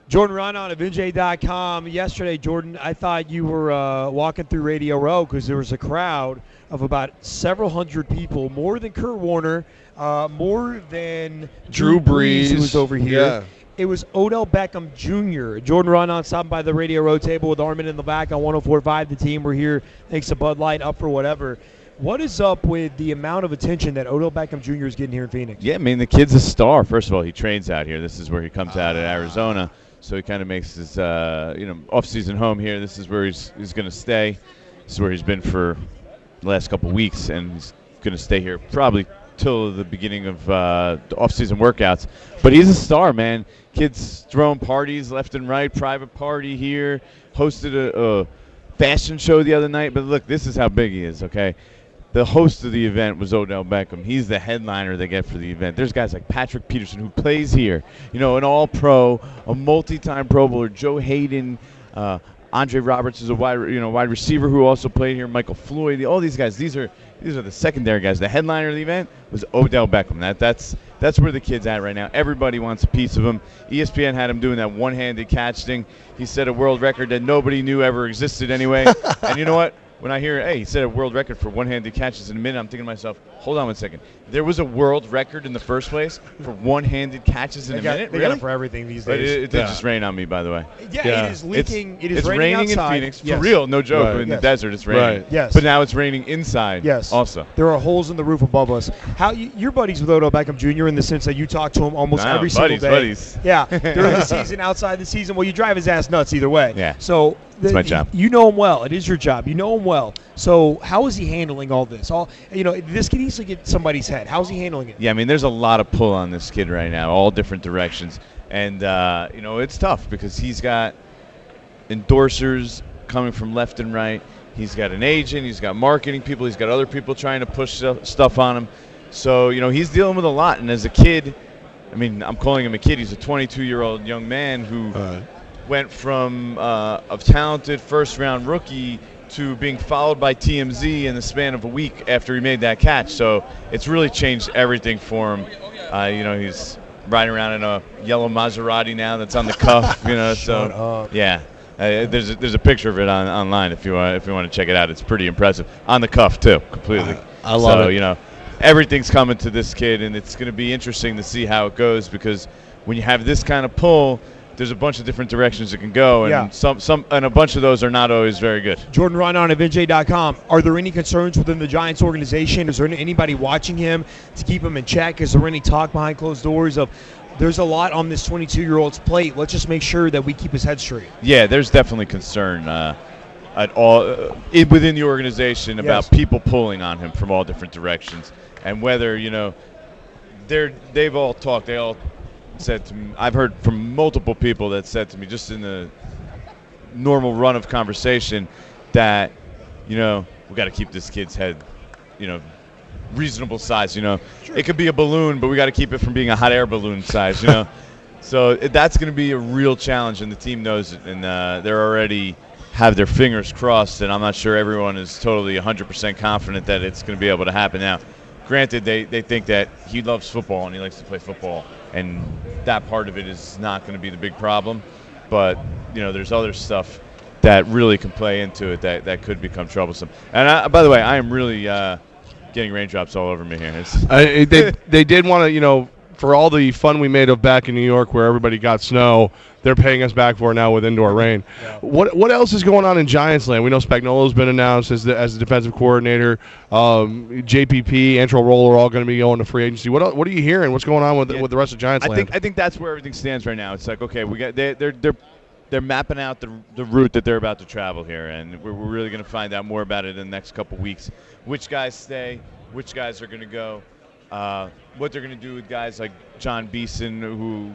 Jordan Raanan of NJ.com. Yesterday, Jordan, I thought you were walking through Radio Row because there was a crowd of about several hundred people, more than Kurt Warner, more than Drew Brees, who was over here. yeah. It was Odell Beckham Jr. Jordan Raanan stopping by the Radio Row table with Armen and Levack on 104.5. The team, we're here thanks to Bud Light, up for whatever. What is up with the amount of attention that Odell Beckham Jr. is getting here in Phoenix? Yeah, I mean, the kid's a star. First of all, he trains out here. This is where he comes out at Arizona. So he kind of makes his off-season home here. This is where he's going to stay. This is where he's been for the last couple of weeks, and he's going to stay here probably till the beginning of the off-season workouts. But he's a star, man. Kid's throwing parties left and right, private party here, hosted a fashion show the other night. But look, this is how big he is, okay? The host of the event was Odell Beckham. He's the headliner they get for the event. There's guys like Patrick Peterson, who plays here, an all-pro, a multi-time Pro Bowler, Joe Hayden, Andre Roberts is a wide receiver who also played here, Michael Floyd, all these guys. These are the secondary guys. The headliner of the event was Odell Beckham. That's where the kid's at right now. Everybody wants a piece of him. ESPN had him doing that one-handed catch thing. He set a world record that nobody knew ever existed anyway. And you know what? When I hear, hey, he set a world record for one-handed catches in a minute, I'm thinking to myself, hold on one second. There was a world record in the first place for one-handed catches in a minute? They got it for everything these days. It did just rain on me, by the way. Yeah. It is leaking. It's raining outside. in Phoenix. Yes. For real, no joke. Right. In the desert, it's raining. Right. Yes. But now it's raining inside Yes. also. There are holes in the roof above us. You're buddies with Odell Beckham Jr. in the sense that you talk to him almost every single day. Buddies. Yeah. During the season, outside the season. Well, you drive his ass nuts either way. Yeah. So it's my job. You know him well. It is your job. You know him well. So how is he handling all this? This could easily get somebody's head. How is he handling it? Yeah, I mean, there's a lot of pull on this kid right now, all different directions. And, it's tough because he's got endorsers coming from left and right. He's got an agent. He's got marketing people. He's got other people trying to push stuff on him. So, he's dealing with a lot. And as a kid, I mean, I'm calling him a kid. He's a 22-year-old young man who went from a talented first-round rookie to being followed by TMZ in the span of a week after he made that catch. So it's really changed everything for him. He's riding around in a yellow Maserati now that's on the cuff. Shut up. Yeah. There's a picture of it online if you want to check it out. It's pretty impressive. On the cuff too, completely. I love it. Everything's coming to this kid, and it's going to be interesting to see how it goes because when you have this kind of pull, there's a bunch of different directions it can go, and some and a bunch of those are not always very good. Jordan Raanan of NJ.com. Are there any concerns within the Giants organization? Is there anybody watching him to keep him in check? Is there any talk behind closed doors of there's a lot on this 22-year-old's plate? Let's just make sure that we keep his head straight. Yeah, there's definitely concern at all within the organization about people pulling on him from all different directions, and whether they've all talked. They all said to me, I've heard from multiple people that said to me just in the normal run of conversation that, we got to keep this kid's head, reasonable size, Sure. It could be a balloon, but we got to keep it from being a hot air balloon size, So that's going to be a real challenge, and the team knows it, and they're already have their fingers crossed, and I'm not sure everyone is totally 100% confident that it's going to be able to happen. Now, granted, they think that he loves football and he likes to play football, and that part of it is not going to be the big problem. But, there's other stuff that really can play into it that could become troublesome. And, by the way, I am really getting raindrops all over me here. They did want to, for all the fun we made of back in New York where everybody got snow, they're paying us back for it now with indoor rain. Yeah. What else is going on in Giants land? We know Spagnuolo's been announced as the defensive coordinator. JPP, Antrel Roll are all going to be going to free agency. What are you hearing? What's going on with the rest of Giants land? I think that's where everything stands right now. It's like, okay, they're mapping out the route that they're about to travel here, and we're really going to find out more about it in the next couple weeks. Which guys stay, which guys are going to go, what they're going to do with guys like John Beeson, who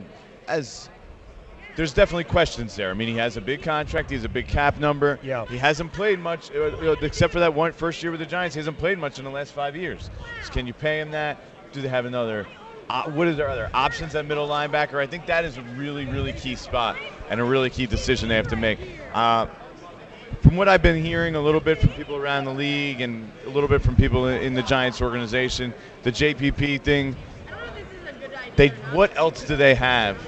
there's definitely questions there. I mean, he has a big contract. He has a big cap number. Yeah. He hasn't played much, except for that first year with the Giants. He hasn't played much in the last 5 years. So can you pay him that? Do they have another what are their other options at middle linebacker? I think that is a really, really key spot and a really key decision they have to make. From what I've been hearing a little bit from people around the league and a little bit from people in the Giants organization, the JPP thing, what else do they have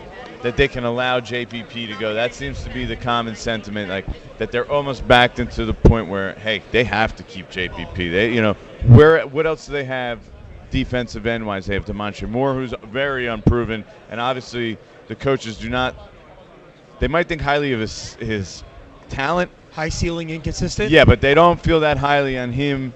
that they can allow JPP to go. That seems to be the common sentiment, like that they're almost backed into the point where, hey, they have to keep JPP. They, what else do they have defensive end wise? They have Demontre Moore, who's very unproven, and obviously the coaches do not. They might think highly of his talent, high ceiling, inconsistent. Yeah, but they don't feel that highly on him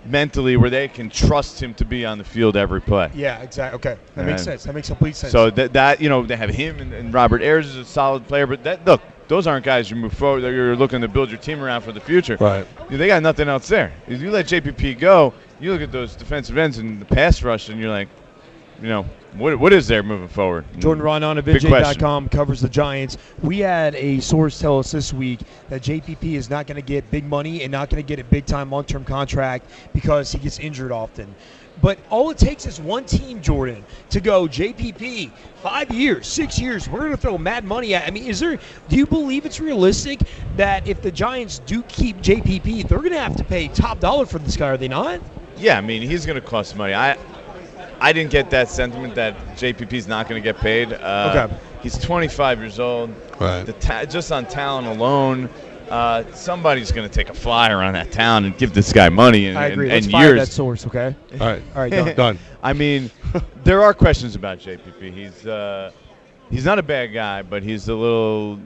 mentally, where they can trust him to be on the field every play. Yeah, exactly. Okay, that makes sense. That makes complete sense. So that they have him and Robert Ayers is a solid player, but look, those aren't guys you move forward. You're looking to build your team around for the future. Right. They got nothing else there. If you let JPP go, you look at those defensive ends and the pass rush, and you're like, what is there moving forward? Jordan Raanan of NJ.com covers the Giants. We had a source tell us this week that JPP is not going to get big money and not going to get a big-time long-term contract because he gets injured often. But all it takes is one team, Jordan, to go JPP 5 years, 6 years. We're going to throw mad money at. I mean, do you believe it's realistic that if the Giants do keep JPP, they're going to have to pay top dollar for this guy? Are they not? Yeah, I mean, he's going to cost money. I didn't get that sentiment that JPP's not going to get paid. Okay. He's 25 years old. Right. Just on talent alone, somebody's going to take a flyer on that talent and give this guy money. I agree. And Let's fire years. that source, okay? All right, done. Done. I mean, there are questions about JPP. He's not a bad guy, but he's a little,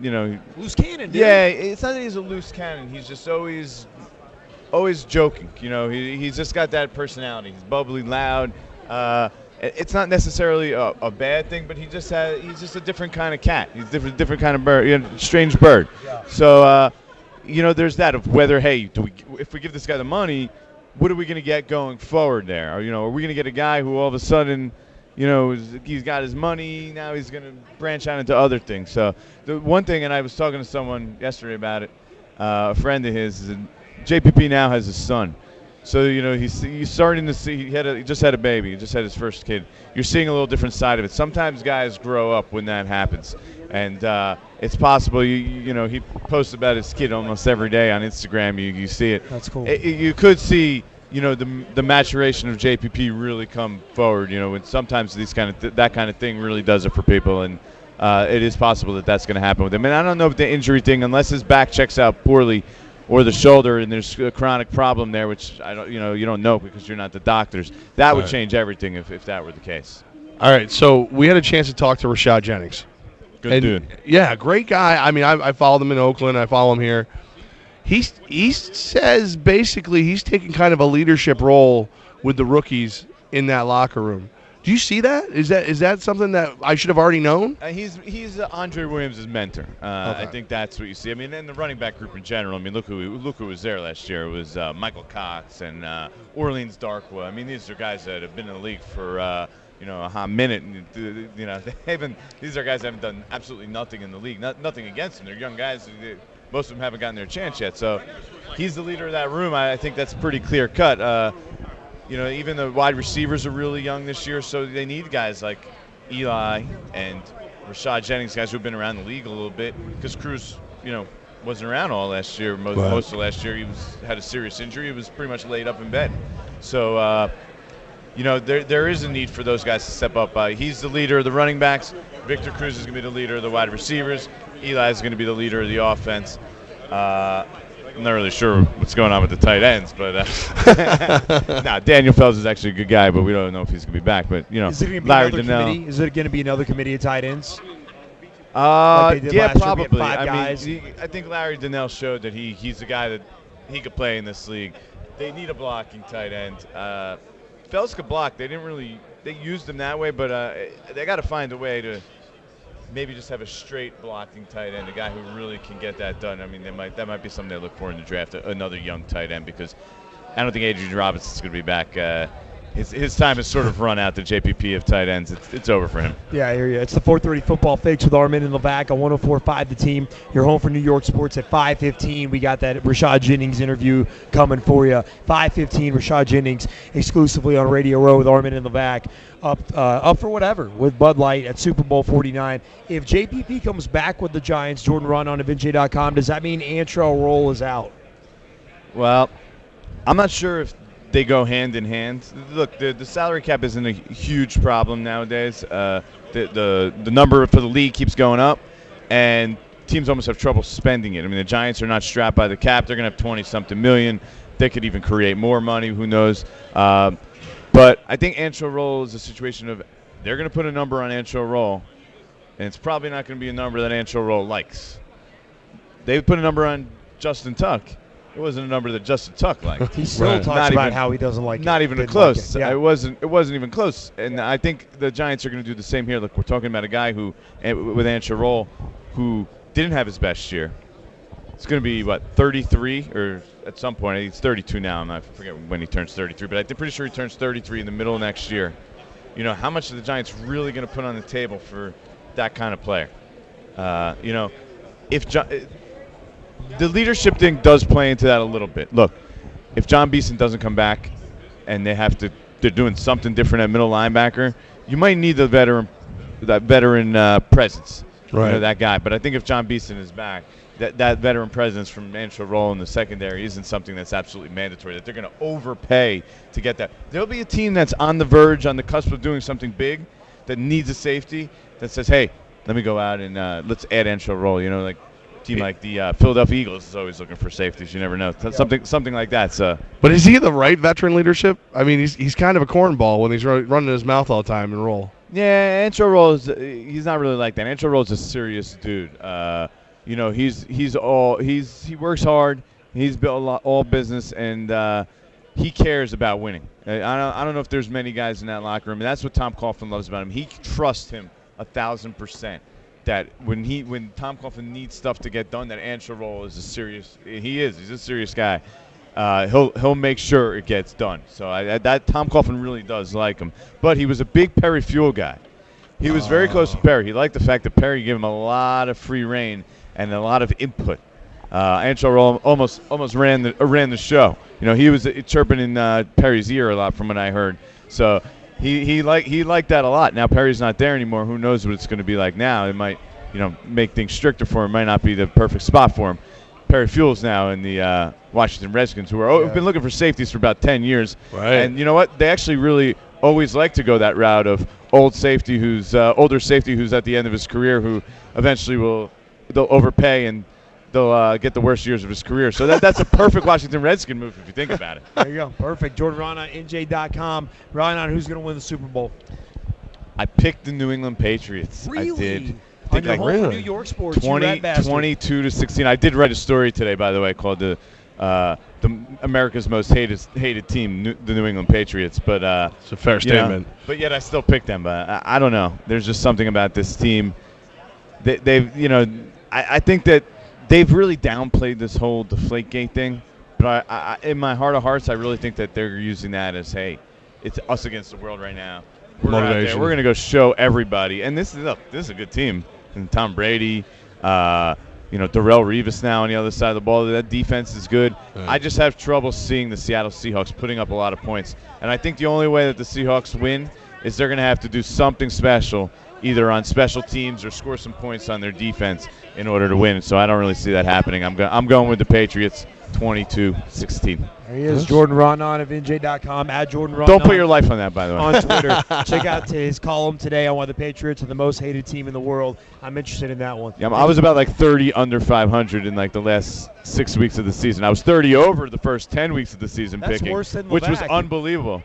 loose cannon, dude. Yeah, it's not that he's a loose cannon. He's just always joking. He's just got that personality. He's bubbly, loud. It's not necessarily a bad thing, but he's just a different kind of cat. He's a different kind of bird, strange bird. Yeah. So, there's that of whether, hey, if we give this guy the money, what are we going to get going forward there? Or, are we going to get a guy who all of a sudden, he's got his money, now he's going to branch out into other things. So the one thing, and I was talking to someone yesterday about it, a friend of his, is that JPP now has a son. So, he's starting to see, he just had a baby. He just had his first kid. You're seeing a little different side of it. Sometimes guys grow up when that happens. And it's possible, he posts about his kid almost every day on Instagram. You see it. That's cool. You could see, the maturation of JPP really come forward, when sometimes that kind of thing really does it for people. And it is possible that that's going to happen with him. And I don't know if the injury thing, unless his back checks out poorly, or the shoulder, and there's a chronic problem there, which you don't know because you're not the doctors. That would change everything if that were the case. All right, so we had a chance to talk to Rashad Jennings. Good dude. Yeah, great guy. I mean, I followed him in Oakland. I follow him here. He says basically he's taking kind of a leadership role with the rookies in that locker room. Do you see that? Is that something that I should have already known? He's Andre Williams' mentor. Okay. I think that's what you see. I mean, and the running back group in general. I mean, look who was there last year. It was Michael Cox and Orleans Darkwa. I mean, these are guys that have been in the league for a hot minute. And, these are guys that haven't done absolutely nothing in the league. Nothing against them. They're young guys. Most of them haven't gotten their chance yet. So he's the leader of that room. I think that's pretty clear cut. Even the wide receivers are really young this year, so they need guys like Eli and Rashad Jennings, guys who have been around the league a little bit, because Cruz, wasn't around all last year. Most of last year, he had a serious injury. He was pretty much laid up in bed. So, there is a need for those guys to step up. He's the leader of the running backs. Victor Cruz is going to be the leader of the wide receivers. Eli is going to be the leader of the offense. I'm not really sure what's going on with the tight ends, but Daniel Fells is actually a good guy, but we don't know if he's going to be back. But is it going to be Larry another Donnell. committee? Is it going to be another committee of tight ends? Like probably. I think Larry Donnell showed that he's a guy that he could play in this league. They need a blocking tight end. Fells could block. They used him that way, but they got to find a way to maybe just have a straight blocking tight end, a guy who really can get that done. I mean, that might be something they look for in the draft, another young tight end, because I don't think Adrian Robinson's going to be back. His time has sort of run out, the JPP of tight ends. It's over for him. Yeah, I hear you. It's the 4:30 Football Fix with Armen and Levack on 104.5 The Team. You're home for New York sports at 5:15. We got that Rashad Jennings interview coming for you. 5:15, Rashad Jennings exclusively on Radio Row with Armen and Levack. Up for whatever with Bud Light at Super Bowl 49. If JPP comes back with the Giants, Jordan Raanan of NJ.com, does that mean Antrell Roll is out? Well, I'm not sure if they go hand in hand. Look, the salary cap isn't a huge problem nowadays. The number for the league keeps going up, and teams almost have trouble spending it. I mean, the Giants are not strapped by the cap. They're going to have 20-something million. They could even create more money. Who knows? But I think Antrel Roll is a situation of they're going to put a number on Antrel Roll, and it's probably not going to be a number that Antrel Roll likes. They put a number on Justin Tuck. It wasn't a number that Justin Tuck liked. He still talks about how he doesn't like it. Not even close. It wasn't even close. And I think the Giants are going to do the same here. Look, we're talking about a guy who, with Antrel Roll, who didn't have his best year. It's going to be, 33 or at some point. He's 32 now. I forget when he turns 33, but I'm pretty sure he turns 33 in the middle of next year. You know, how much are the Giants really going to put on the table for that kind of player? If the leadership thing does play into that a little bit. Look, if John Beeson doesn't come back and they're doing something different at middle linebacker, you might need that veteran presence, right? That guy. But I think if John Beeson is back, that veteran presence from Antrel Roll in the secondary isn't something that's absolutely mandatory, that they're going to overpay to get that. There'll be a team that's on the verge, on the cusp of doing something big that needs a safety that says, hey, let me go out and let's add Antrel Roll, like team like the Philadelphia Eagles is always looking for safeties. You never know. Something like that. So. But is he the right veteran leadership? I mean, he's kind of a cornball when he's running his mouth all the time and Roll. Yeah, Antrel Roll he's not really like that. Antrel Roll is a serious dude. He works hard. He's built all business, and he cares about winning. I don't know if there's many guys in that locker room, and that's what Tom Coughlin loves about him. He trusts him 1,000%. That when Tom Coughlin needs stuff to get done, that Antrel Roll is he's a serious guy. He'll make sure it gets done. So that Tom Coughlin really does like him. But he was a big Perry Fuel guy. He was very close to Perry. He liked the fact that Perry gave him a lot of free reign and a lot of input. Antrel Roll almost ran the show. He was chirping in Perry's ear a lot from what I heard. So. He liked that a lot. Now Perry's not there anymore. Who knows what it's going to be like now? It might, make things stricter for him. Might not be the perfect spot for him. Perry Fuel's now in the Washington Redskins, who've been looking for safeties for about 10 years. Right. And you know what? They actually really always like to go that route of older safety who's at the end of his career, who eventually they'll overpay and they'll get the worst years of his career. So that's a perfect Washington Redskin move if you think about it. There you go. Perfect. Jordan Raanan, NJ.com. Raanan, who's going to win the Super Bowl? I picked the New England Patriots. Really? I did. On your home New York sports, 22-16. I did write a story today, by the way, called the America's Most Hated Team, the New England Patriots. But it's a fair statement. But yet I still picked them. But I don't know. There's just something about this team. I think that they've really downplayed this whole Deflategate thing, but I, in my heart of hearts, I really think that they're using that as, hey, it's us against the world right now. We're out there. We're going to go show everybody. And this is a good team. And Tom Brady, Darrelle Revis now on the other side of the ball. That defense is good. Right. I just have trouble seeing the Seattle Seahawks putting up a lot of points. And I think the only way that the Seahawks win is they're going to have to do something special, either on special teams or score some points on their defense in order to win. So I don't really see that happening. I'm going with the Patriots 22-16. There he is, Jordan Raanan of NJ.com, at Jordan Raanan. Don't put your life on that, by the way. On Twitter. Check out his column today on why the Patriots are the most hated team in the world. I'm interested in that one. Yeah, I was about 30 under 500 in the last 6 weeks of the season. I was 30 over the first 10 weeks of the season. That's picking, worse than Levack. which was unbelievable.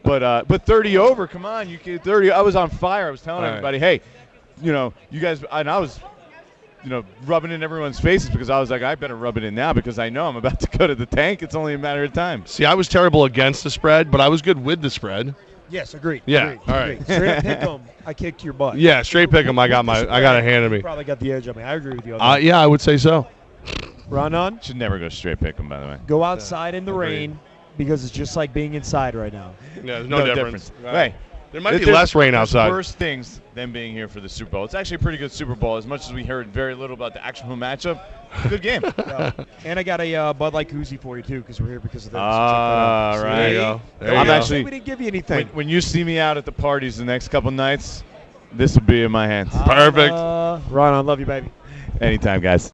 But 30 over, come on, you can 30. I was on fire. I was telling everybody, hey, you guys, and I was, rubbing in everyone's faces because I was like, I better rub it in now because I know I'm about to go to the tank. It's only a matter of time. See, I was terrible against the spread, but I was good with the spread. Yes, agreed. Yeah, agreed, all right. agreed. Straight pick 'em, I kicked your butt. Yeah, straight pick 'em. I got a hand in me. Probably got the edge on me. I agree with you on that. Yeah, I would say so. Raanan, Should never go straight pick 'em, by the way. go outside in the rain because it's just like being inside right now. Yeah, there's no difference. Right. There might be less rain outside. There's worse things than being here for the Super Bowl. It's actually a pretty good Super Bowl, as much as we heard very little about the actual matchup. Good game. And I got a Bud Light koozie for you, too, because we're here because of this. Right. There you go. We didn't give you anything. When you see me out at the parties the next couple nights, this will be in my hands. Perfect. Raanan, love you, baby. Anytime, guys.